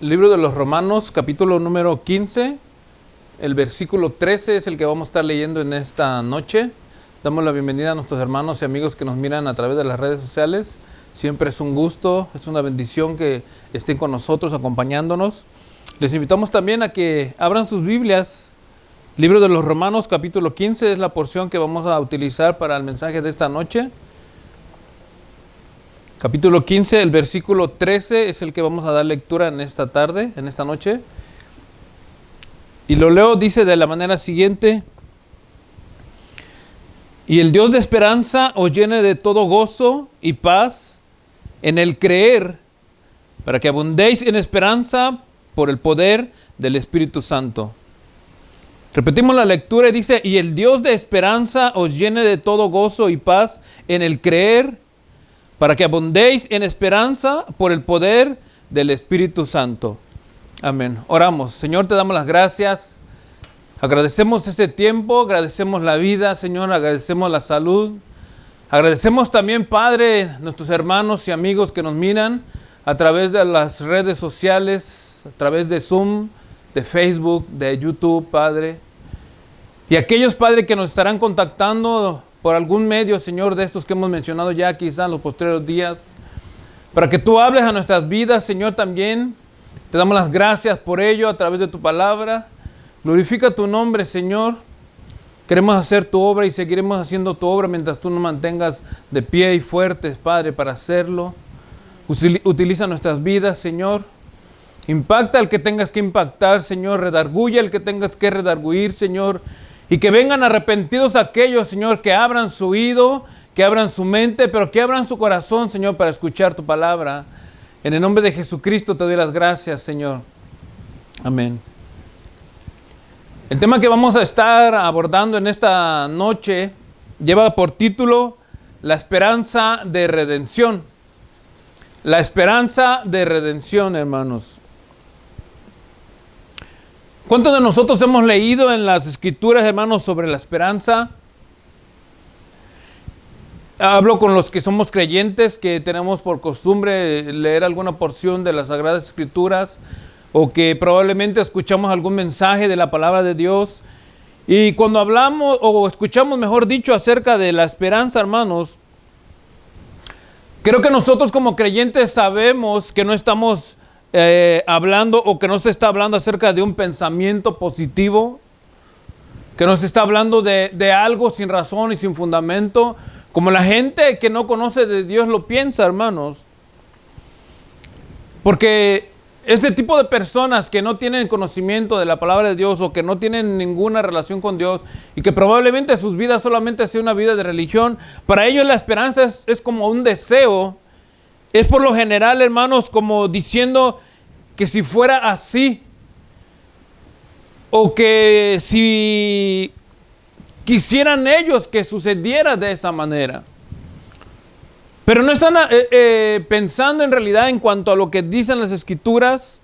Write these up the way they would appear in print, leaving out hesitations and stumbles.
Libro de los Romanos, capítulo número 15, el versículo 13 es el que vamos a estar leyendo en esta noche. Damos la bienvenida a nuestros hermanos y amigos que nos miran a través de las redes sociales. Siempre es un gusto, es una bendición que estén con nosotros, acompañándonos. Les invitamos también a que abran sus Biblias. Libro de los Romanos, capítulo 15, es la porción que vamos a utilizar para el mensaje de esta noche. Capítulo 15, el versículo 13 es el que vamos a dar lectura en esta tarde, en esta noche. Y lo leo, dice de la manera siguiente: y el Dios de esperanza os llene de todo gozo y paz en el creer, para que abundéis en esperanza por el poder del Espíritu Santo. Repetimos la lectura y dice: y el Dios de esperanza os llene de todo gozo y paz en el creer, para que abundéis en esperanza por el poder del Espíritu Santo. Amén. Oramos. Señor, te damos las gracias. Agradecemos este tiempo, agradecemos la vida, Señor, agradecemos la salud. Agradecemos también, Padre, nuestros hermanos y amigos que nos miran a través de las redes sociales, a través de Zoom, de Facebook, de YouTube, Padre. Y aquellos, Padre, que nos estarán contactando por algún medio, Señor, de estos que hemos mencionado ya quizá en los posteriores días, para que tú hables a nuestras vidas, Señor, también. Te damos las gracias por ello a través de tu palabra. Glorifica tu nombre, Señor. Queremos hacer tu obra y seguiremos haciendo tu obra mientras tú nos mantengas de pie y fuertes, Padre, para hacerlo. Utiliza nuestras vidas, Señor. Impacta al que tengas que impactar, Señor. Redarguye al que tengas que redarguir, Señor. Y que vengan arrepentidos aquellos, Señor, que abran su oído, que abran su mente, pero que abran su corazón, Señor, para escuchar tu palabra. En el nombre de Jesucristo te doy las gracias, Señor. Amén. El tema que vamos a estar abordando en esta noche lleva por título La esperanza de redención. La esperanza de redención, hermanos. ¿Cuántos de nosotros hemos leído en las Escrituras, hermanos, sobre la esperanza? Hablo con los que somos creyentes, que tenemos por costumbre leer alguna porción de las Sagradas Escrituras, o que probablemente escuchamos algún mensaje de la palabra de Dios. Y cuando hablamos, o escuchamos, mejor dicho, acerca de la esperanza, hermanos, creo que nosotros como creyentes sabemos que no estamos hablando, o que no se está hablando acerca de un pensamiento positivo, que no se está hablando de algo sin razón y sin fundamento, como la gente que no conoce de Dios lo piensa, hermanos. Porque este tipo de personas que no tienen conocimiento de la palabra de Dios, o que no tienen ninguna relación con Dios, y que probablemente sus vidas solamente sea una vida de religión, para ellos la esperanza es como un deseo. Es por lo general, hermanos, como diciendo que si fuera así, o que si quisieran ellos que sucediera de esa manera. Pero no están pensando en realidad en cuanto a lo que dicen las Escrituras.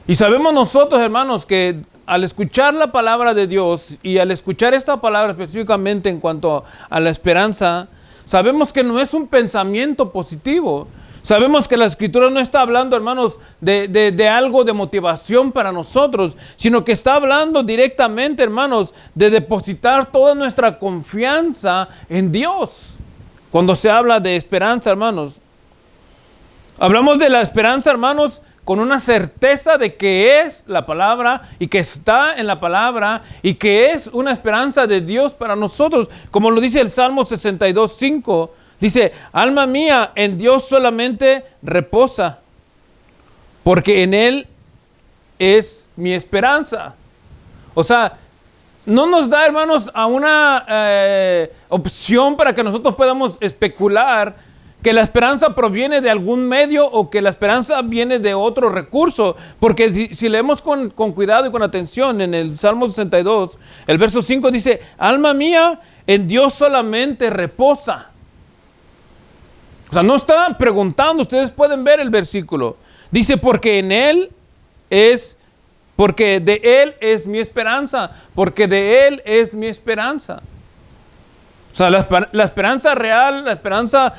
Y sabemos nosotros, hermanos, que al escuchar la palabra de Dios, y al escuchar esta palabra específicamente en cuanto a la esperanza, sabemos que no es un pensamiento positivo. Sabemos que la Escritura no está hablando, hermanos, de algo de motivación para nosotros, sino que está hablando directamente, hermanos, de depositar toda nuestra confianza en Dios. Cuando se habla de esperanza, hermanos, hablamos de la esperanza, hermanos, con una certeza de que es la palabra y que está en la palabra y que es una esperanza de Dios para nosotros. Como lo dice el Salmo 62:5, dice: alma mía, en Dios solamente reposa, porque en Él es mi esperanza. O sea, no nos da, hermanos, a una opción para que nosotros podamos especular que la esperanza proviene de algún medio, o que la esperanza viene de otro recurso. Porque si leemos con cuidado y con atención en el Salmo 62, el verso 5 dice: alma mía, en Dios solamente reposa. O sea, no está preguntando, ustedes pueden ver el versículo. Dice: porque de Él es mi esperanza, porque de Él es mi esperanza. O sea, la esperanza real, la esperanza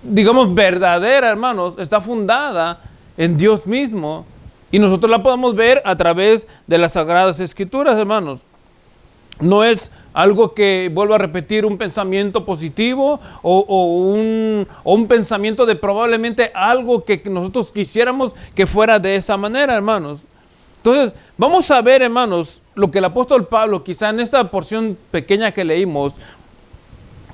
digamos, verdadera, hermanos, está fundada en Dios mismo. Y nosotros la podemos ver a través de las Sagradas Escrituras, hermanos. No es algo que, vuelvo a repetir, un pensamiento positivo o un pensamiento de probablemente algo que nosotros quisiéramos que fuera de esa manera, hermanos. Entonces, vamos a ver, hermanos, lo que el apóstol Pablo, quizá en esta porción pequeña que leímos,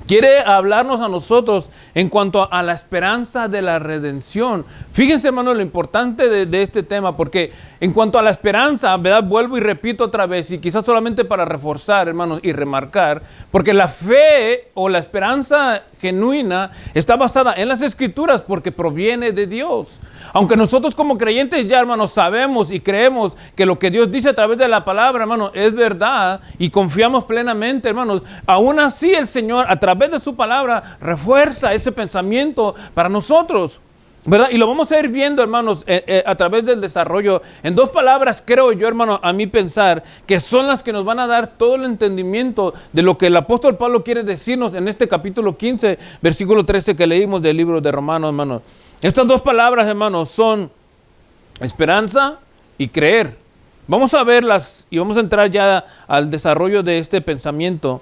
quiere hablarnos a nosotros en cuanto a la esperanza de la redención. Fíjense, hermanos, lo importante de este tema, porque en cuanto a la esperanza, ¿verdad? Vuelvo y repito otra vez, y quizás solamente para reforzar, hermanos, y remarcar, porque la fe o la esperanza genuina está basada en las Escrituras porque proviene de Dios. Aunque nosotros como creyentes ya, hermanos, sabemos y creemos que lo que Dios dice a través de la palabra, hermanos, es verdad y confiamos plenamente, hermanos, aún así el Señor a través de su palabra refuerza ese pensamiento para nosotros, ¿verdad? Y lo vamos a ir viendo, hermanos, a través del desarrollo en dos palabras, creo yo, hermano, a mi pensar, que son las que nos van a dar todo el entendimiento de lo que el apóstol Pablo quiere decirnos en este capítulo 15, versículo 13 que leímos del libro de Romanos, hermanos. Estas dos palabras, hermanos, son esperanza y creer. Vamos a verlas y vamos a entrar ya al desarrollo de este pensamiento.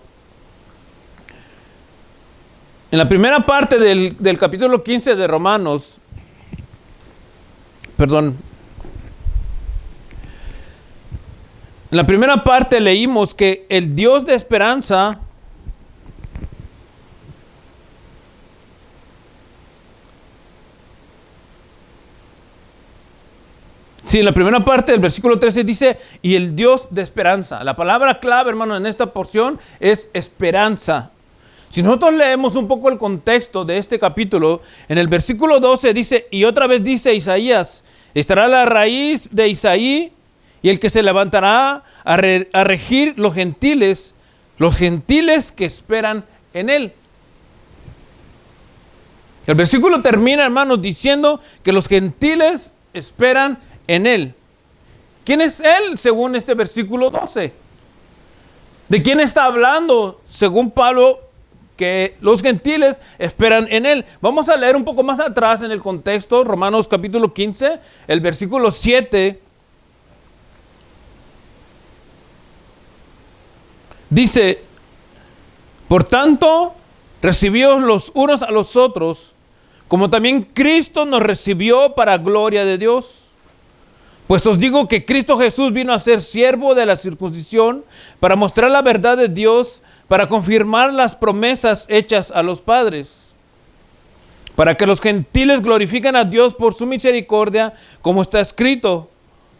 En la primera parte del capítulo 15 de Romanos, en la primera parte leímos que el Dios de esperanza en la primera parte del versículo 13 dice, y el Dios de esperanza. La palabra clave, hermano, en esta porción es esperanza. Si nosotros leemos un poco el contexto de este capítulo, en el versículo 12 dice, y otra vez dice Isaías, estará la raíz de Isaí y el que se levantará a regir los gentiles que esperan en él. El versículo termina, hermanos, diciendo que los gentiles esperan en él. ¿Quién es él según este versículo 12? ¿De quién está hablando según Pablo que los gentiles esperan en él? Vamos a leer un poco más atrás en el contexto, Romanos capítulo 15, el versículo 7. Dice, por tanto, recibíos los unos a los otros, como también Cristo nos recibió para gloria de Dios. Pues os digo que Cristo Jesús vino a ser siervo de la circuncisión para mostrar la verdad de Dios, para confirmar las promesas hechas a los padres, para que los gentiles glorifiquen a Dios por su misericordia, como está escrito.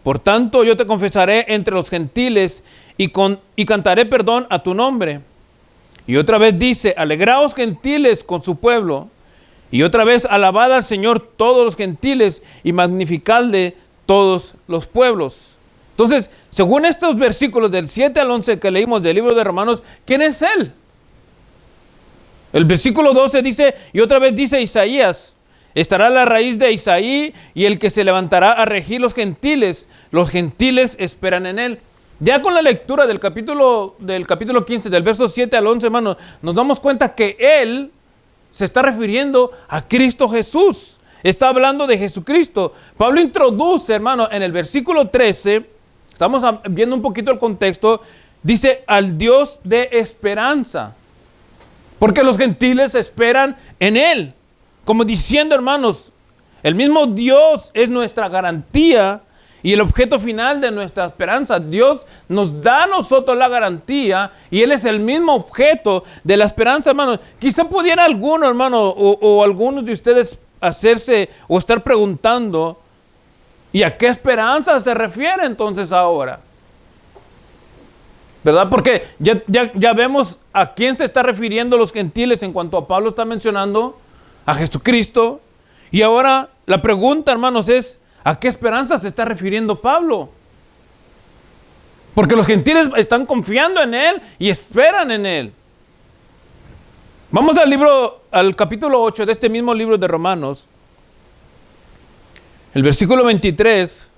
Por tanto, yo te confesaré entre los gentiles y cantaré perdón a tu nombre. Y otra vez dice, alegraos gentiles con su pueblo. Y otra vez, alabad al Señor todos los gentiles y magnificadle todos los pueblos. Entonces, según estos versículos del 7 al 11 que leímos del libro de Romanos, ¿quién es él? El versículo 12 dice, y otra vez dice Isaías, estará la raíz de Isaí y el que se levantará a regir los gentiles esperan en él. Ya con la lectura del capítulo 15, del verso 7 al 11, hermanos, nos damos cuenta que él se está refiriendo a Cristo Jesús. Está hablando de Jesucristo. Pablo introduce, hermano, en el versículo 13, estamos viendo un poquito el contexto, dice al Dios de esperanza. Porque los gentiles esperan en él. Como diciendo, hermanos, el mismo Dios es nuestra garantía y el objeto final de nuestra esperanza. Dios nos da a nosotros la garantía y él es el mismo objeto de la esperanza, hermanos. Quizá pudiera alguno, hermano, o algunos de ustedes hacerse o estar preguntando, ¿y a qué esperanza se refiere entonces ahora? ¿Verdad? Porque ya vemos a quién se está refiriendo los gentiles en cuanto a Pablo está mencionando a Jesucristo. Y ahora la pregunta, hermanos, es ¿a qué esperanza se está refiriendo Pablo? Porque los gentiles están confiando en él y esperan en él. Vamos al capítulo 8 de este mismo libro de Romanos. El versículo 23.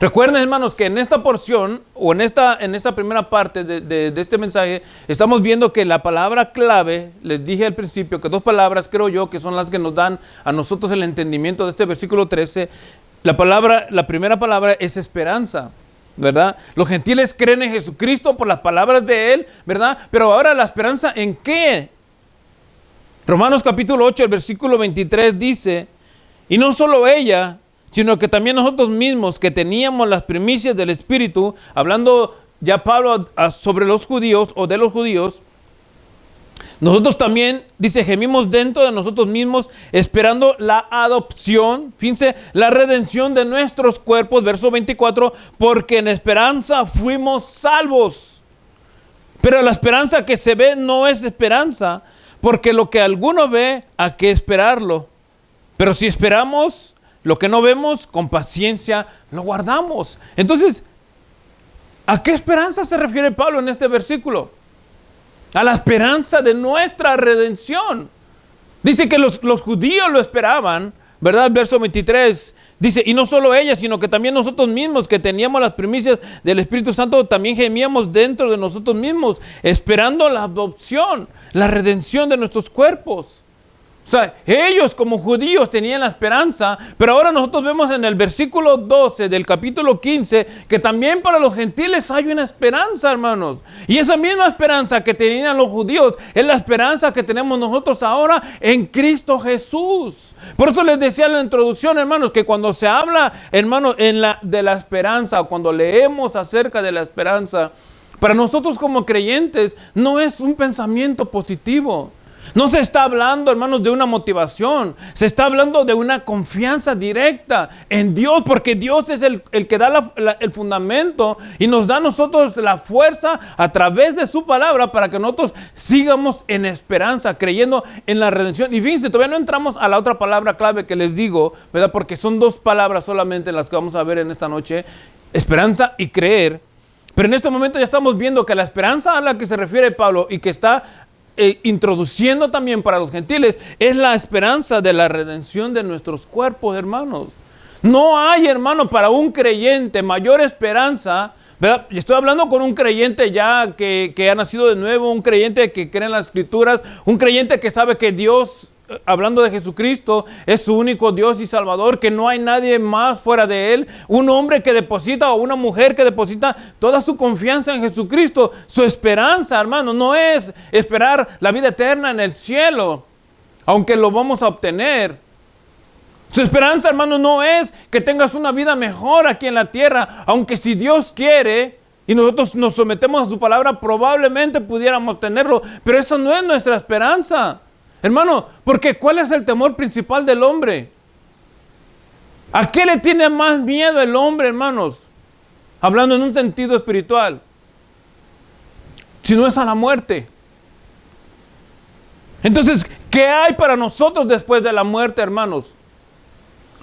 Recuerden, hermanos, que en esta porción o en esta primera parte de este mensaje estamos viendo que la palabra clave, les dije al principio que dos palabras creo yo que son las que nos dan a nosotros el entendimiento de este versículo 13. La primera palabra es esperanza, ¿verdad? Los gentiles creen en Jesucristo por las palabras de Él, ¿verdad? Pero ahora la esperanza ¿en qué? Romanos capítulo 8, el versículo 23 dice, y no solo ella, sino que también nosotros mismos que teníamos las primicias del Espíritu, hablando ya Pablo sobre los judíos o de los judíos, nosotros también, dice, gemimos dentro de nosotros mismos, esperando la adopción, fíjense, la redención de nuestros cuerpos, verso 24, porque en esperanza fuimos salvos. Pero la esperanza que se ve no es esperanza, porque lo que alguno ve, ¿a qué esperarlo? Pero si esperamos lo que no vemos, con paciencia lo guardamos. Entonces, ¿a qué esperanza se refiere Pablo en este versículo? A la esperanza de nuestra redención. Dice que los judíos lo esperaban, ¿verdad? Verso 23 dice, y no solo ella, sino que también nosotros mismos que teníamos las primicias del Espíritu Santo, también gemíamos dentro de nosotros mismos, esperando la adopción, la redención de nuestros cuerpos. O sea, ellos como judíos tenían la esperanza, pero ahora nosotros vemos en el versículo 12 del capítulo 15 que también para los gentiles hay una esperanza, hermanos. Y esa misma esperanza que tenían los judíos es la esperanza que tenemos nosotros ahora en Cristo Jesús. Por eso les decía en la introducción, hermanos, que cuando se habla, hermanos, de la esperanza, o cuando leemos acerca de la esperanza, para nosotros como creyentes no es un pensamiento positivo. No se está hablando, hermanos, de una motivación. Se está hablando de una confianza directa en Dios, porque Dios es el que da el fundamento y nos da a nosotros la fuerza a través de su palabra para que nosotros sigamos en esperanza, creyendo en la redención. Y fíjense, todavía no entramos a la otra palabra clave que les digo, ¿verdad? Porque son dos palabras solamente las que vamos a ver en esta noche: esperanza y creer. Pero en este momento ya estamos viendo que la esperanza a la que se refiere Pablo y que está introduciendo también para los gentiles es la esperanza de la redención de nuestros cuerpos, hermanos. No hay, hermano, para un creyente mayor esperanza, ¿verdad? Y estoy hablando con un creyente ya que ha nacido de nuevo, un creyente que cree en las Escrituras, un creyente que sabe que Dios, hablando de Jesucristo, es su único Dios y Salvador, que no hay nadie más fuera de Él. Un hombre que deposita o una mujer que deposita toda su confianza en Jesucristo. Su esperanza, hermano, no es esperar la vida eterna en el cielo, aunque lo vamos a obtener. Su esperanza, hermano, no es que tengas una vida mejor aquí en la tierra, aunque si Dios quiere y nosotros nos sometemos a su palabra, probablemente pudiéramos tenerlo, pero eso no es nuestra esperanza. Hermano, porque ¿cuál es el temor principal del hombre? ¿A qué le tiene más miedo el hombre, hermanos? Hablando en un sentido espiritual. Si no es a la muerte. Entonces, ¿qué hay para nosotros después de la muerte, hermanos?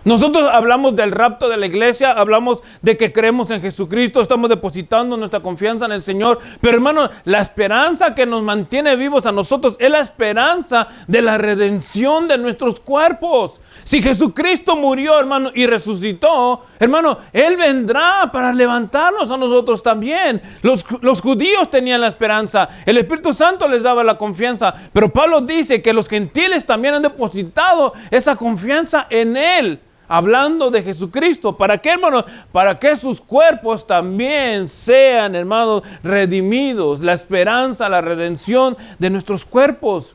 Nosotros hablamos del rapto de la iglesia, hablamos de que creemos en Jesucristo, estamos depositando nuestra confianza en el Señor. Pero hermano, la esperanza que nos mantiene vivos a nosotros es la esperanza de la redención de nuestros cuerpos. Si Jesucristo murió, hermano, y resucitó, hermano, Él vendrá para levantarnos a nosotros también. Los judíos tenían la esperanza, el Espíritu Santo les daba la confianza, pero Pablo dice que los gentiles también han depositado esa confianza en Él. Hablando de Jesucristo. ¿Para qué, hermanos? Para que sus cuerpos también sean, hermanos, redimidos. La esperanza, la redención de nuestros cuerpos.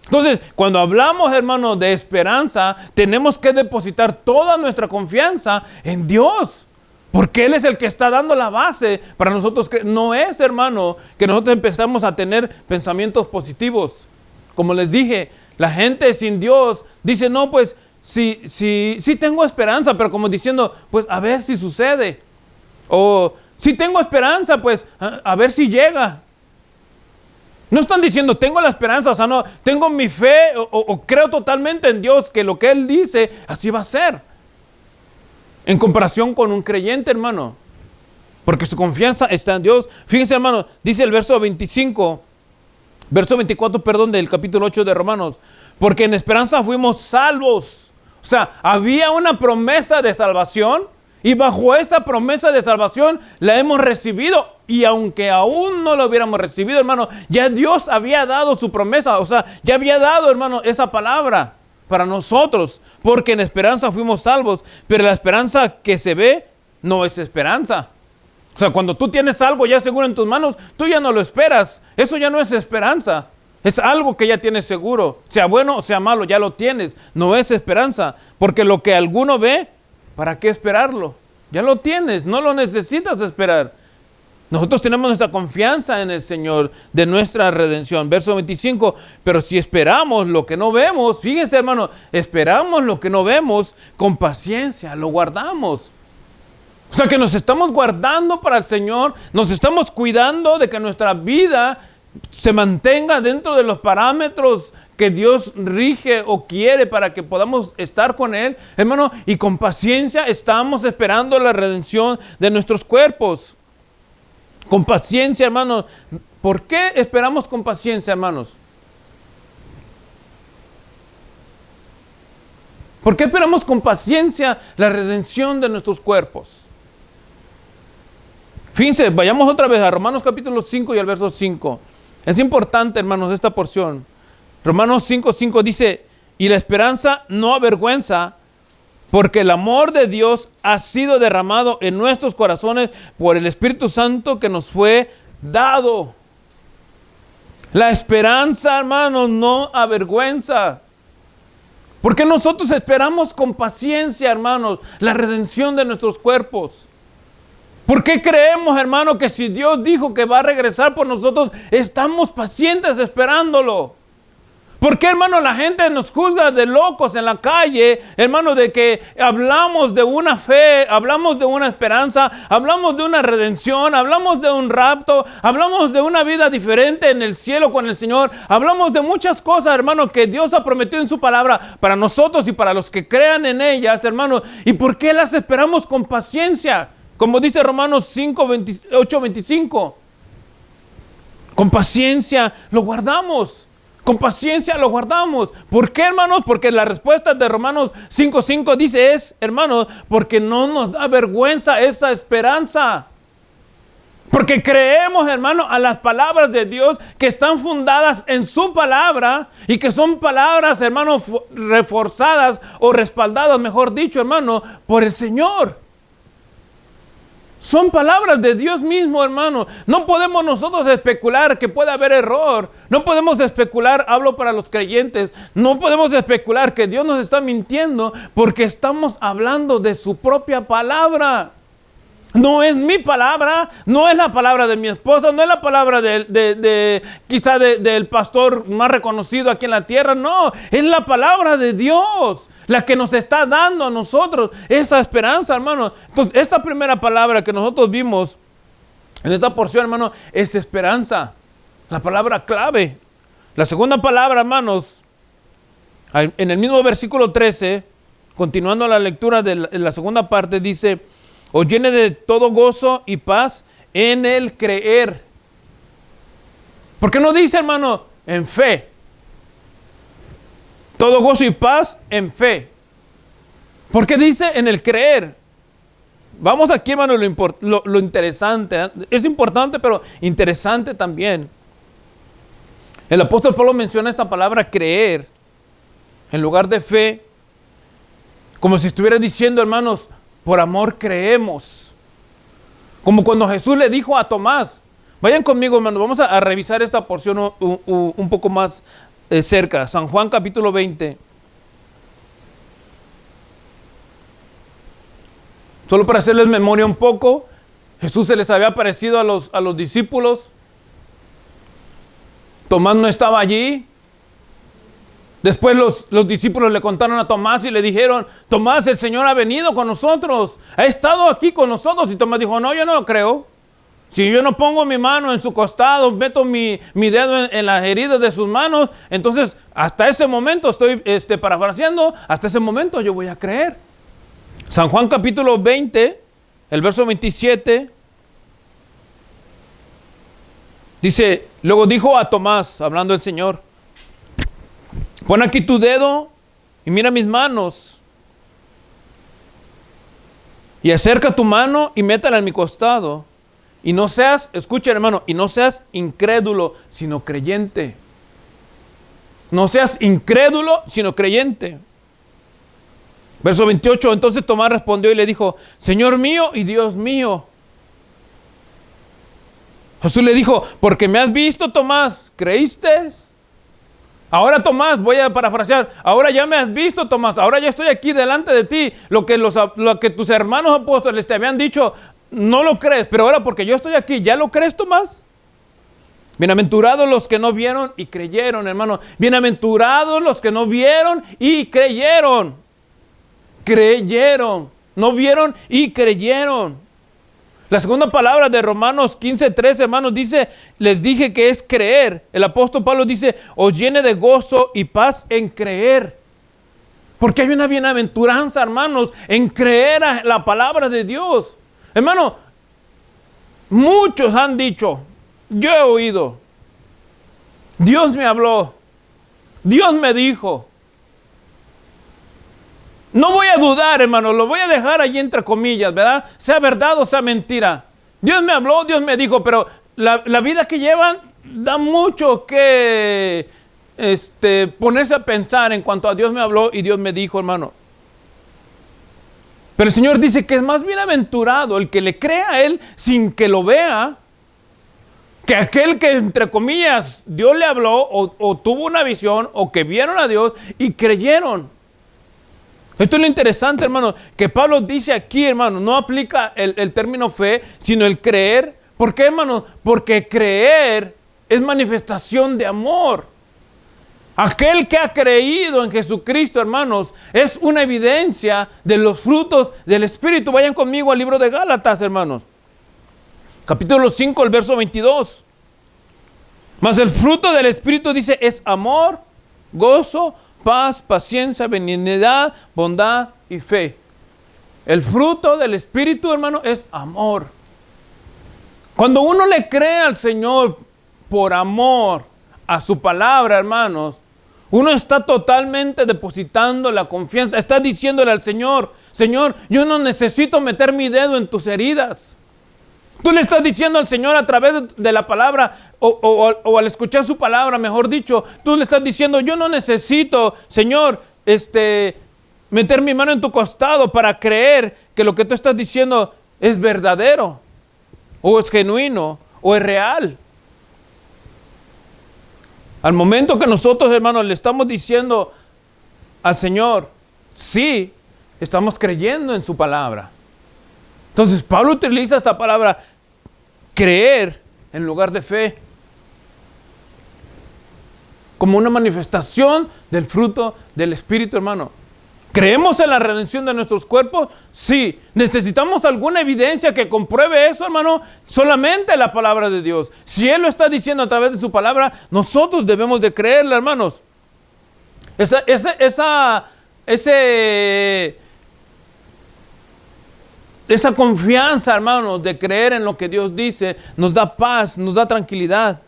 Entonces, cuando hablamos, hermanos, de esperanza, tenemos que depositar toda nuestra confianza en Dios. Porque Él es el que está dando la base para nosotros. No es, hermano, que nosotros empezamos a tener pensamientos positivos. Como les dije, la gente sin Dios dice, no, pues, sí tengo esperanza, pero como diciendo, pues a ver si sucede. O si tengo esperanza, pues a ver si llega. No están diciendo, tengo la esperanza, o sea, no, tengo mi fe o creo totalmente en Dios, que lo que Él dice, así va a ser. En comparación con un creyente, hermano. Porque su confianza está en Dios. Fíjense, hermano, dice el verso 24, perdón, del capítulo 8 de Romanos. Porque en esperanza fuimos salvos. O sea, había una promesa de salvación Y bajo esa promesa de salvación la hemos recibido. Y aunque aún no lo hubiéramos recibido, hermano, ya Dios había dado su promesa. O sea, ya había dado, hermano, esa palabra para nosotros. Porque en esperanza fuimos salvos. Pero la esperanza que se ve no es esperanza. O sea, cuando tú tienes algo ya seguro en tus manos, tú ya no lo esperas. Eso ya no es esperanza. Es algo que ya tienes seguro. Sea bueno o sea malo, ya lo tienes. No es esperanza. Porque lo que alguno ve, ¿para qué esperarlo? Ya lo tienes, no lo necesitas esperar. Nosotros tenemos nuestra confianza en el Señor de nuestra redención. Verso 25, pero si esperamos lo que no vemos, fíjense hermano, esperamos lo que no vemos, con paciencia lo guardamos. O sea que nos estamos guardando para el Señor, nos estamos cuidando de que nuestra vida se mantenga dentro de los parámetros que Dios rige o quiere para que podamos estar con Él, hermano, y con paciencia estamos esperando la redención de nuestros cuerpos. Con paciencia, hermanos. ¿Por qué esperamos con paciencia, hermanos? ¿Por qué esperamos con paciencia la redención de nuestros cuerpos? Fíjense, vayamos otra vez a Romanos capítulo 5 y al verso 5. Es importante, hermanos, esta porción. Romanos 5:5 dice, y la esperanza no avergüenza, porque el amor de Dios ha sido derramado en nuestros corazones por el Espíritu Santo que nos fue dado. La esperanza, hermanos, no avergüenza. Porque nosotros esperamos con paciencia, hermanos, la redención de nuestros cuerpos. ¿Por qué creemos, hermano, que si Dios dijo que va a regresar por nosotros, estamos pacientes esperándolo? ¿Por qué, hermano, la gente nos juzga de locos en la calle, hermano, de que hablamos de una fe, hablamos de una esperanza, hablamos de una redención, hablamos de un rapto, hablamos de una vida diferente en el cielo con el Señor, hablamos de muchas cosas, hermano, que Dios ha prometido en su palabra para nosotros y para los que crean en ellas, hermano? ¿Y por qué las esperamos con paciencia? Como dice Romanos 8:25. Con paciencia lo guardamos. Con paciencia lo guardamos. ¿Por qué, hermanos? Porque la respuesta de Romanos 5:5 dice hermanos, porque no nos da vergüenza esa esperanza. Porque creemos, hermano, a las palabras de Dios que están fundadas en su palabra y que son palabras, hermano, reforzadas o respaldadas, mejor dicho, hermano, por el Señor. Son palabras de Dios mismo, hermano. No podemos nosotros especular que puede haber error. No podemos especular, hablo para los creyentes, no podemos especular que Dios nos está mintiendo porque estamos hablando de su propia palabra. No es mi palabra, no es la palabra de mi esposa, no es la palabra quizá del pastor más reconocido aquí en la tierra, no, es la palabra de Dios, la que nos está dando a nosotros esa esperanza, hermano. Entonces, esta primera palabra que nosotros vimos en esta porción, hermano, es esperanza, la palabra clave. La segunda palabra, hermanos, en el mismo versículo 13, continuando la lectura de la segunda parte, dice, os llene de todo gozo y paz en el creer. ¿Por qué no dice, hermano, en fe? Todo gozo y paz en fe. ¿Por qué dice en el creer? Vamos aquí, hermano, lo interesante. ¿Eh? Es importante, pero interesante también. El apóstol Pablo menciona esta palabra creer en lugar de fe, como si estuviera diciendo, hermanos, por amor creemos. Como cuando Jesús le dijo a Tomás. Vayan conmigo, hermano, vamos a revisar esta porción un poco más cerca. San Juan capítulo 20. Solo para hacerles memoria un poco, Jesús se les había aparecido a los discípulos. Tomás no estaba allí. Después los discípulos le contaron a Tomás y le dijeron, Tomás, el Señor ha venido con nosotros, ha estado aquí con nosotros. Y Tomás dijo, no, yo no lo creo. Si yo no pongo mi mano en su costado, meto mi dedo en las heridas de sus manos, entonces hasta ese momento, estoy parafraseando, hasta ese momento yo voy a creer. San Juan capítulo 20, el verso 27, dice, luego dijo a Tomás, hablando el Señor, pon aquí tu dedo y mira mis manos. Y acerca tu mano y métala en mi costado. Y no seas, escucha hermano, y no seas incrédulo, sino creyente. No seas incrédulo, sino creyente. Verso 28, entonces Tomás respondió y le dijo, Señor mío y Dios mío. Jesús le dijo, porque me has visto, Tomás, ¿creíste? Ahora, Tomás, voy a parafrasear, ahora ya me has visto, Tomás, ahora ya estoy aquí delante de ti. Lo que tus hermanos apóstoles te habían dicho, no lo crees, pero ahora porque yo estoy aquí, ¿ya lo crees, Tomás? Bienaventurados los que no vieron y creyeron, hermano. Bienaventurados los que no vieron y creyeron. Creyeron, no vieron y creyeron. La segunda palabra de Romanos 15:3, hermanos, dice, les dije que es creer. El apóstol Pablo dice, os llene de gozo y paz en creer. Porque hay una bienaventuranza, hermanos, en creer a la palabra de Dios. Hermano, muchos han dicho, yo he oído, Dios me habló, Dios me dijo. No voy a dudar, hermano, lo voy a dejar allí entre comillas, ¿verdad? Sea verdad o sea mentira. Dios me habló, Dios me dijo, pero la vida que llevan da mucho que ponerse a pensar en cuanto a Dios me habló y Dios me dijo, hermano. Pero el Señor dice que es más bienaventurado el que le crea a Él sin que lo vea, que aquel que entre comillas Dios le habló o tuvo una visión o que vieron a Dios y creyeron. Esto es lo interesante, hermano, que Pablo dice aquí, hermano, no aplica el término fe, sino el creer. ¿Por qué, hermano? Porque creer es manifestación de amor. Aquel que ha creído en Jesucristo, hermanos, es una evidencia de los frutos del Espíritu. Vayan conmigo al libro de Gálatas, hermanos. Capítulo 5, el verso 22. Mas el fruto del Espíritu dice, es amor, gozo, paz, paciencia, benignidad, bondad y fe. El fruto del Espíritu, hermano, es amor. Cuando uno le cree al Señor por amor a su palabra, hermanos, uno está totalmente depositando la confianza. Está diciéndole al Señor, Señor, yo no necesito meter mi dedo en tus heridas. Tú le estás diciendo al Señor a través de la palabra o al escuchar su palabra, mejor dicho, tú le estás diciendo, yo no necesito, Señor, meter mi mano en tu costado para creer que lo que tú estás diciendo es verdadero, o es genuino, o es real. Al momento que nosotros, hermanos, le estamos diciendo al Señor, sí, estamos creyendo en su palabra. Entonces, Pablo utiliza esta palabra, creer, en lugar de fe, como una manifestación del fruto del Espíritu, hermano. ¿Creemos en la redención de nuestros cuerpos? Sí. ¿Necesitamos alguna evidencia que compruebe eso, hermano? Solamente la palabra de Dios. Si Él lo está diciendo a través de su palabra, nosotros debemos de creerla, hermanos. Esa confianza, hermanos, de creer en lo que Dios dice, nos da paz, nos da tranquilidad.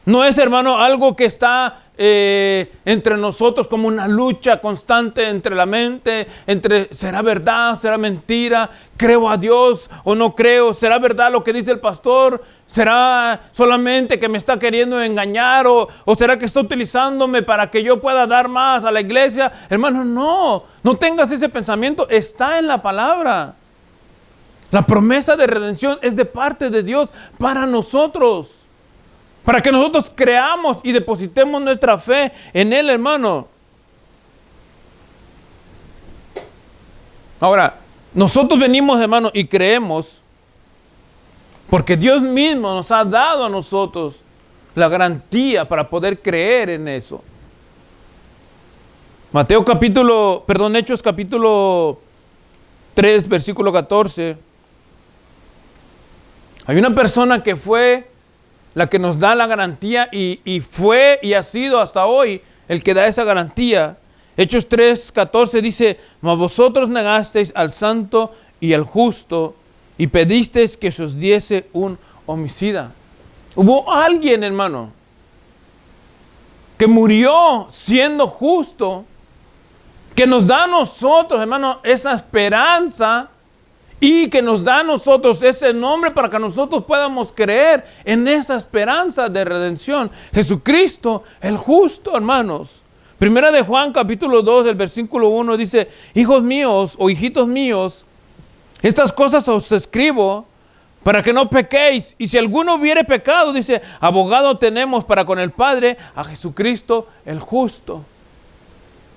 No es, hermano, algo que está entre nosotros como una lucha constante entre la mente, entre será verdad, será mentira, creo a Dios o no creo, será verdad lo que dice el pastor, será solamente que me está queriendo engañar o será que está utilizándome para que yo pueda dar más a la iglesia. Hermano, no tengas ese pensamiento, está en la palabra. La promesa de redención es de parte de Dios para nosotros. Para que nosotros creamos y depositemos nuestra fe en Él, hermano. Ahora, nosotros venimos, hermano, y creemos porque Dios mismo nos ha dado a nosotros la garantía para poder creer en eso. Hechos capítulo 3, versículo 14. Hay una persona que fue la que nos da la garantía y fue y ha sido hasta hoy el que da esa garantía. Hechos 3:14 dice, mas vosotros negasteis al santo y al justo y pedisteis que se os diese un homicida. Hubo alguien, hermano, que murió siendo justo, que nos da a nosotros, hermano, esa esperanza y que nos da a nosotros ese nombre para que nosotros podamos creer en esa esperanza de redención. Jesucristo, el justo, hermanos. Primera de Juan, capítulo 2, del versículo 1, dice: hijos míos o hijitos míos, estas cosas os escribo para que no pequéis. Y si alguno hubiere pecado, dice, abogado tenemos para con el Padre, a Jesucristo el justo.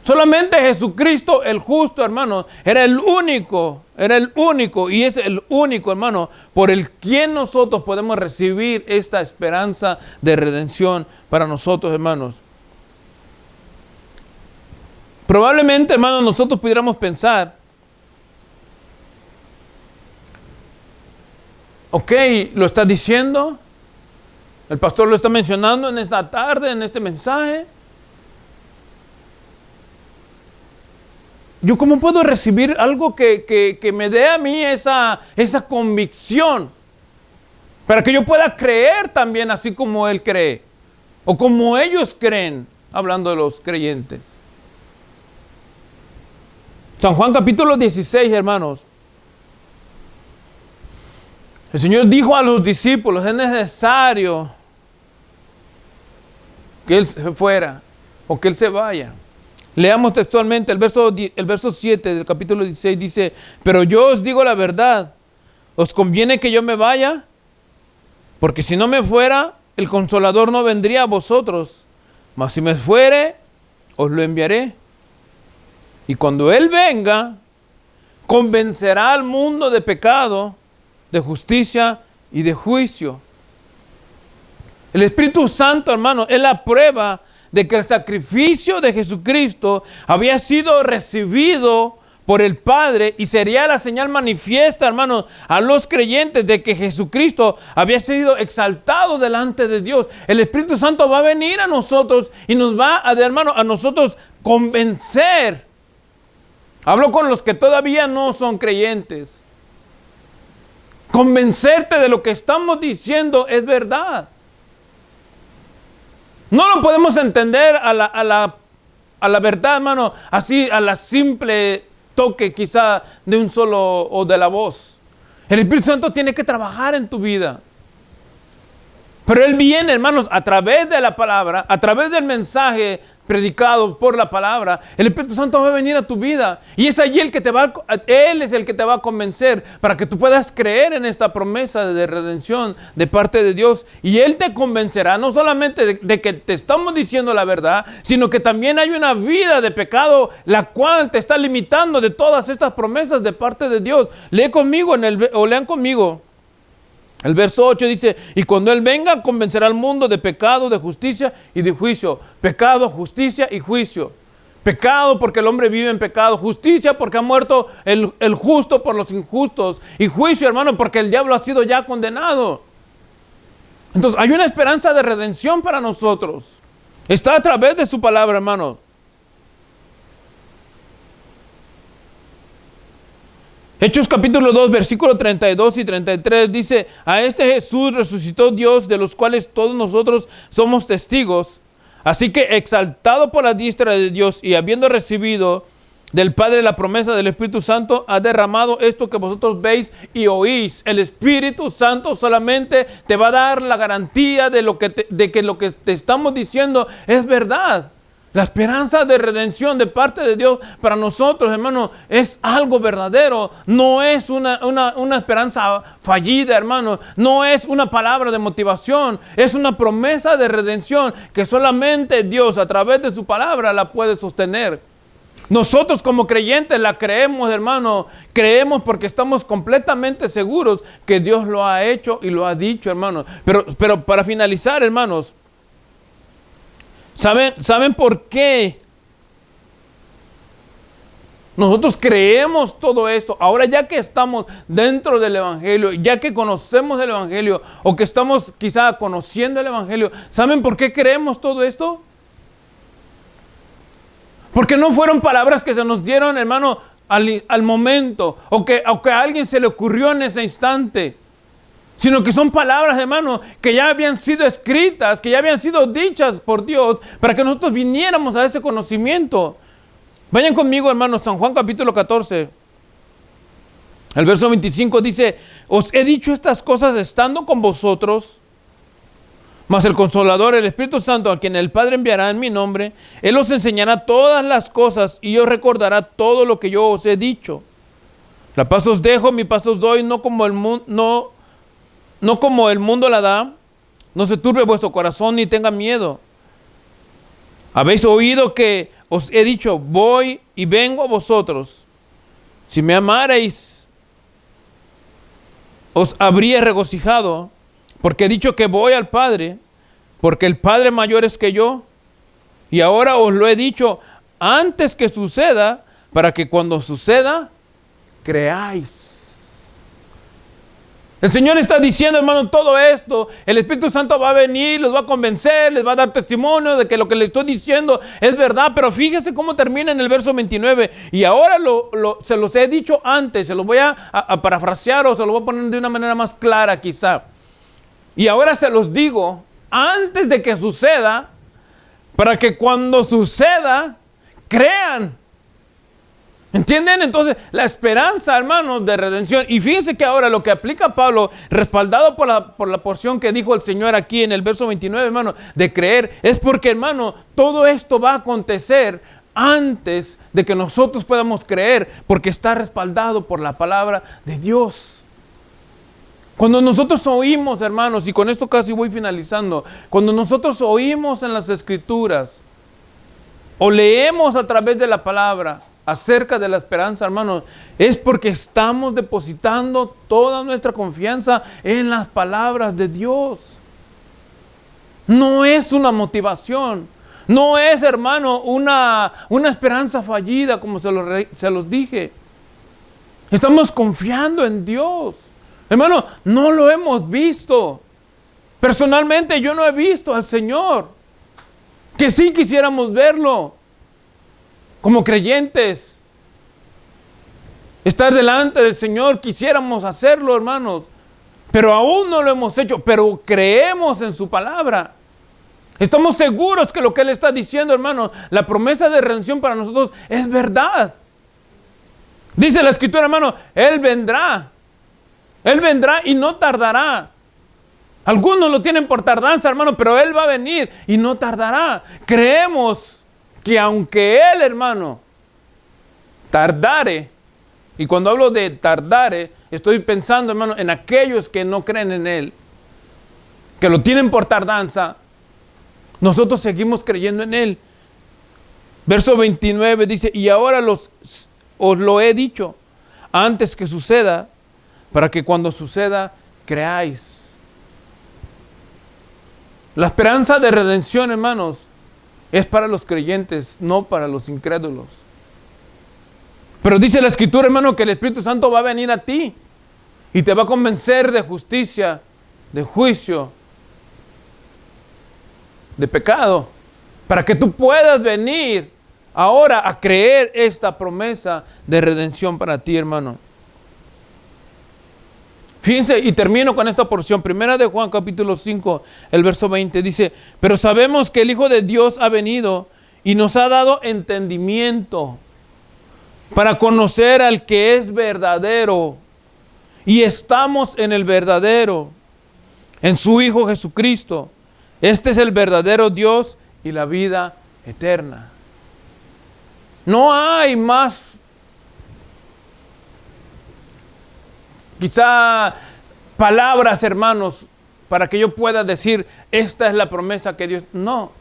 Solamente Jesucristo el justo, hermano, era el único y es el único, hermano, por el quien nosotros podemos recibir esta esperanza de redención para nosotros, hermanos. Probablemente, hermano, nosotros pudiéramos pensar, ok, lo está diciendo, el pastor lo está mencionando en esta tarde, en este mensaje. ¿Yo cómo puedo recibir algo que me dé a mí esa convicción? Para que yo pueda creer también así como Él cree. O como ellos creen, hablando de los creyentes. San Juan capítulo 16, hermanos. El Señor dijo a los discípulos: es necesario que Él se fuera o que Él se vaya. Leamos textualmente el verso 7 del capítulo 16, dice: pero yo os digo la verdad, ¿os conviene que yo me vaya? Porque si no me fuera, el Consolador no vendría a vosotros, mas si me fuere, os lo enviaré. Y cuando Él venga, convencerá al mundo de pecado, de justicia y de juicio. El Espíritu Santo, hermano, es la prueba de que el sacrificio de Jesucristo había sido recibido por el Padre y sería la señal manifiesta, hermanos, a los creyentes de que Jesucristo había sido exaltado delante de Dios. El Espíritu Santo va a venir a nosotros y nos va a, hermano, a nosotros convencer. Hablo con los que todavía no son creyentes. Convencerte de lo que estamos diciendo es verdad. No lo podemos entender a la verdad, hermano, así a la simple toque quizá de un solo o de la voz. El Espíritu Santo tiene que trabajar en tu vida. Pero Él viene, hermanos, a través de la palabra, a través del mensaje predicado por la palabra. El Espíritu Santo va a venir a tu vida y es allí Él es el que te va a convencer para que tú puedas creer en esta promesa de redención de parte de Dios. Y Él te convencerá no solamente de que te estamos diciendo la verdad, sino que también hay una vida de pecado la cual te está limitando de todas estas promesas de parte de Dios. Lean conmigo. El verso 8 dice: y cuando Él venga, convencerá al mundo de pecado, de justicia y de juicio. Pecado, justicia y juicio. Pecado porque el hombre vive en pecado. Justicia porque ha muerto el justo por los injustos. Y juicio, hermano, porque el diablo ha sido ya condenado. Entonces hay una esperanza de redención para nosotros. Está a través de su palabra, hermano. Hechos capítulo 2, versículos 32 y 33 dice: a este Jesús resucitó Dios, de los cuales todos nosotros somos testigos. Así que, exaltado por la diestra de Dios y habiendo recibido del Padre la promesa del Espíritu Santo, ha derramado esto que vosotros veis y oís. El Espíritu Santo solamente te va a dar la garantía de que lo que te estamos diciendo es verdad. La esperanza de redención de parte de Dios para nosotros, hermano, es algo verdadero. No es una esperanza fallida, hermano. No es una palabra de motivación. Es una promesa de redención que solamente Dios, a través de su palabra, la puede sostener. Nosotros como creyentes la creemos, hermano. Creemos porque estamos completamente seguros que Dios lo ha hecho y lo ha dicho, hermano. Pero para finalizar, hermanos, ¿Saben por qué nosotros creemos todo esto? Ahora, ya que estamos dentro del Evangelio, ya que conocemos el Evangelio, o que estamos quizá conociendo el Evangelio, ¿saben por qué creemos todo esto? Porque no fueron palabras que se nos dieron, hermano, al momento, o que a alguien se le ocurrió en ese instante. Sino que son palabras, hermano, que ya habían sido escritas, que ya habían sido dichas por Dios para que nosotros viniéramos a ese conocimiento. Vayan conmigo, hermanos, San Juan capítulo 14. El verso 25 dice, os he dicho estas cosas estando con vosotros, mas el Consolador, el Espíritu Santo, a quien el Padre enviará en mi nombre, Él os enseñará todas las cosas y os recordará todo lo que yo os he dicho. La paz os dejo, mi paz os doy, no como el mundo la da. No se turbe vuestro corazón ni tenga miedo. Habéis oído que os he dicho, voy y vengo a vosotros. Si me amarais, os habría regocijado, porque he dicho que voy al Padre, porque el Padre mayor es que yo. Y ahora os lo he dicho antes que suceda, para que cuando suceda, creáis. El Señor está diciendo, hermano, todo esto. El Espíritu Santo va a venir, los va a convencer, les va a dar testimonio de que lo que le estoy diciendo es verdad. Pero fíjese cómo termina en el verso 29. Y ahora se los he dicho antes, se los voy a parafrasear o se los voy a poner de una manera más clara quizá. Y ahora se los digo antes de que suceda, para que cuando suceda, crean. ¿Entienden? Entonces, la esperanza, hermanos, de redención. Y fíjense que ahora lo que aplica Pablo, respaldado por la porción que dijo el Señor aquí en el verso 29, hermano, de creer, es porque, hermano, todo esto va a acontecer antes de que nosotros podamos creer, porque está respaldado por la palabra de Dios. Cuando nosotros oímos, hermanos, y con esto casi voy finalizando, cuando nosotros oímos en las Escrituras o leemos a través de la palabra acerca de la esperanza, hermanos, es porque estamos depositando toda nuestra confianza en las palabras de Dios. No es una motivación, no es, hermano, una esperanza fallida, como se los dije. Estamos confiando en Dios. Hermano, no lo hemos visto. Personalmente yo no he visto al Señor. Que sí quisiéramos verlo. Como creyentes. Estar delante del Señor, quisiéramos hacerlo, hermanos. Pero aún no lo hemos hecho. Pero creemos en su palabra. Estamos seguros que lo que Él está diciendo, hermanos, la promesa de redención para nosotros es verdad. Dice la Escritura, hermano, Él vendrá. Él vendrá y no tardará. Algunos lo tienen por tardanza, hermano, pero Él va a venir y no tardará. Creemos que aunque Él, hermano, tardare, y cuando hablo de tardare, estoy pensando, hermano, en aquellos que no creen en Él, que lo tienen por tardanza, nosotros seguimos creyendo en Él. Verso 29 dice, y ahora os lo he dicho antes que suceda, para que cuando suceda, creáis. La esperanza de redención, hermanos, es para los creyentes, no para los incrédulos. Pero dice la Escritura, hermano, que el Espíritu Santo va a venir a ti y te va a convencer de justicia, de juicio, de pecado, para que tú puedas venir ahora a creer esta promesa de redención para ti, hermano. Fíjense, y termino con esta porción. Primera de Juan, capítulo 5, el verso 20, dice, pero sabemos que el Hijo de Dios ha venido y nos ha dado entendimiento para conocer al que es verdadero. Y estamos en el verdadero, en su Hijo Jesucristo. Este es el verdadero Dios y la vida eterna. No hay más, quizá, palabras, hermanos, para que yo pueda decir, esta es la promesa que Dios... No,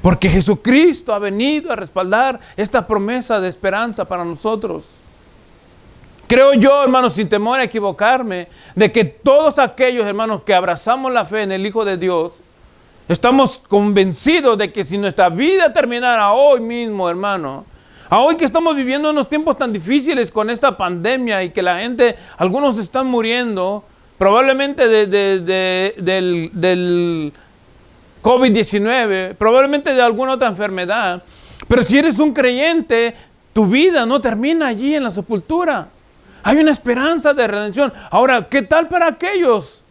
porque Jesucristo ha venido a respaldar esta promesa de esperanza para nosotros. Creo yo, hermanos, sin temor a equivocarme, de que todos aquellos, hermanos, que abrazamos la fe en el Hijo de Dios, estamos convencidos de que si nuestra vida terminara hoy mismo, hermano, a hoy que estamos viviendo unos tiempos tan difíciles con esta pandemia y que la gente, algunos están muriendo, probablemente del COVID-19, probablemente de alguna otra enfermedad. Pero si eres un creyente, tu vida no termina allí en la sepultura. Hay una esperanza de redención. Ahora, ¿qué tal para aquellos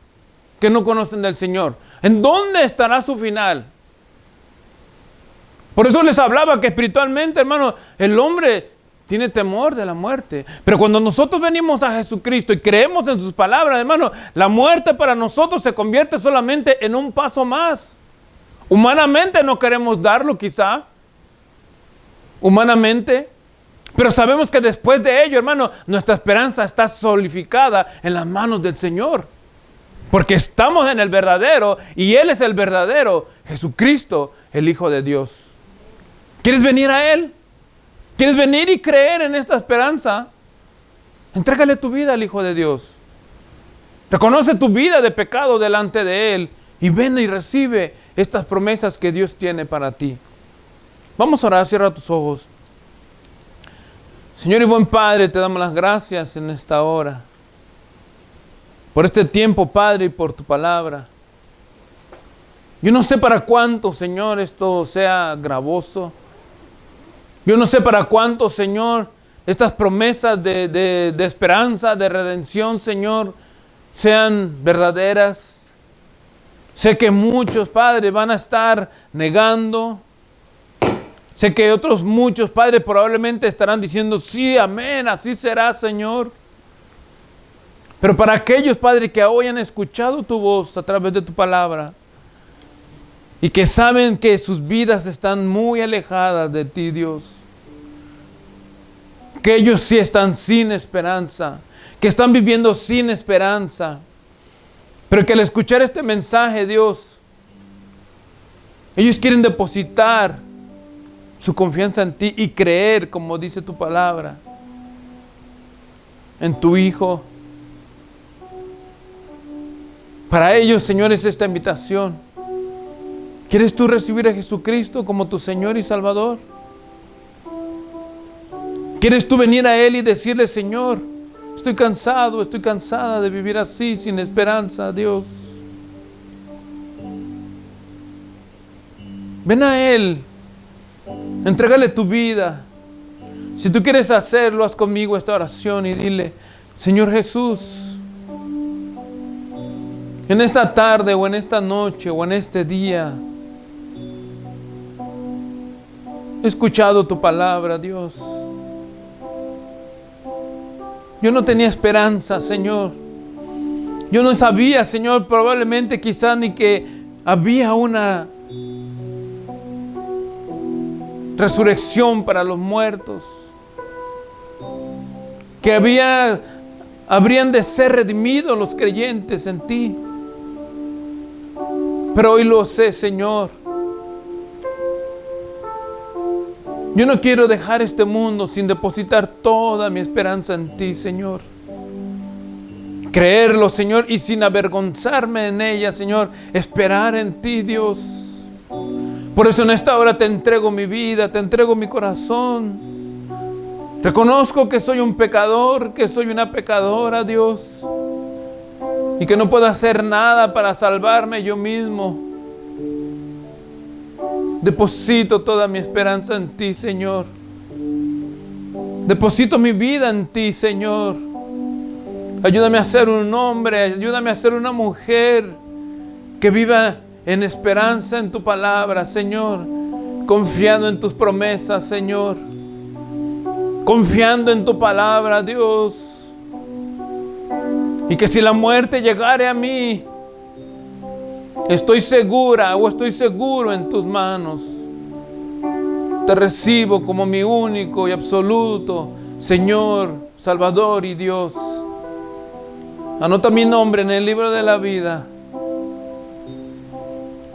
que no conocen del Señor? ¿En dónde estará su final? Por eso les hablaba que espiritualmente, hermano, el hombre tiene temor de la muerte. Pero cuando nosotros venimos a Jesucristo y creemos en sus palabras, hermano, la muerte para nosotros se convierte solamente en un paso más. Humanamente no queremos darlo quizá. Humanamente. Pero sabemos que después de ello, hermano, nuestra esperanza está solidificada en las manos del Señor. Porque estamos en el verdadero y Él es el verdadero, Jesucristo, el Hijo de Dios. ¿Quieres venir a Él? ¿Quieres venir y creer en esta esperanza? Entrégale tu vida al Hijo de Dios. Reconoce tu vida de pecado delante de Él y ven y recibe estas promesas que Dios tiene para ti. Vamos a orar, cierra tus ojos. Señor y buen Padre, te damos las gracias en esta hora. Por este tiempo, Padre, y por tu palabra. Yo no sé para cuánto, Señor, esto sea gravoso. Yo no sé para cuánto, Señor, estas promesas de esperanza, de redención, Señor, sean verdaderas. Sé que muchos, Padre, van a estar negando. Sé que otros muchos, Padre, probablemente estarán diciendo, sí, amén, así será, Señor. Pero para aquellos, Padre, que hoy han escuchado tu voz a través de tu palabra y que saben que sus vidas están muy alejadas de ti, Dios, que ellos sí están sin esperanza, que están viviendo sin esperanza, pero que al escuchar este mensaje, Dios, ellos quieren depositar su confianza en ti y creer, como dice tu palabra, en tu Hijo. Para ellos, Señor, es esta invitación. ¿Quieres tú recibir a Jesucristo como tu Señor y Salvador? ¿Quieres tú venir a Él y decirle, Señor, estoy cansado, estoy cansada de vivir así, sin esperanza, Dios? Ven a Él. Entrégale tu vida. Si tú quieres hacerlo, haz conmigo esta oración y dile, Señor Jesús, en esta tarde o en esta noche o en este día, he escuchado tu palabra, Dios. Yo no tenía esperanza, Señor. Yo no sabía, Señor, probablemente quizá ni que había una resurrección para los muertos, que habrían de ser redimidos los creyentes en ti. Pero hoy lo sé, Señor. Yo no quiero dejar este mundo sin depositar toda mi esperanza en ti, Señor. Creerlo, Señor, y sin avergonzarme en ella, Señor, esperar en ti, Dios. Por eso en esta hora te entrego mi vida, te entrego mi corazón. Reconozco que soy un pecador, que soy una pecadora, Dios, y que no puedo hacer nada para salvarme yo mismo. Deposito toda mi esperanza en ti, Señor. Deposito mi vida en ti, Señor. Ayúdame a ser un hombre, ayúdame a ser una mujer que viva en esperanza en tu palabra, Señor, confiando en tus promesas, Señor, confiando en tu palabra, Dios, y que si la muerte llegare a mí, estoy segura o estoy seguro en tus manos. Te recibo como mi único y absoluto Señor, Salvador y Dios. Anota mi nombre en el libro de la vida.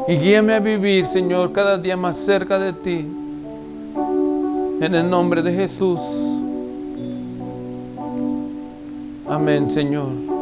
Y guíame a vivir, Señor, cada día más cerca de ti. En el nombre de Jesús. Amén, Señor.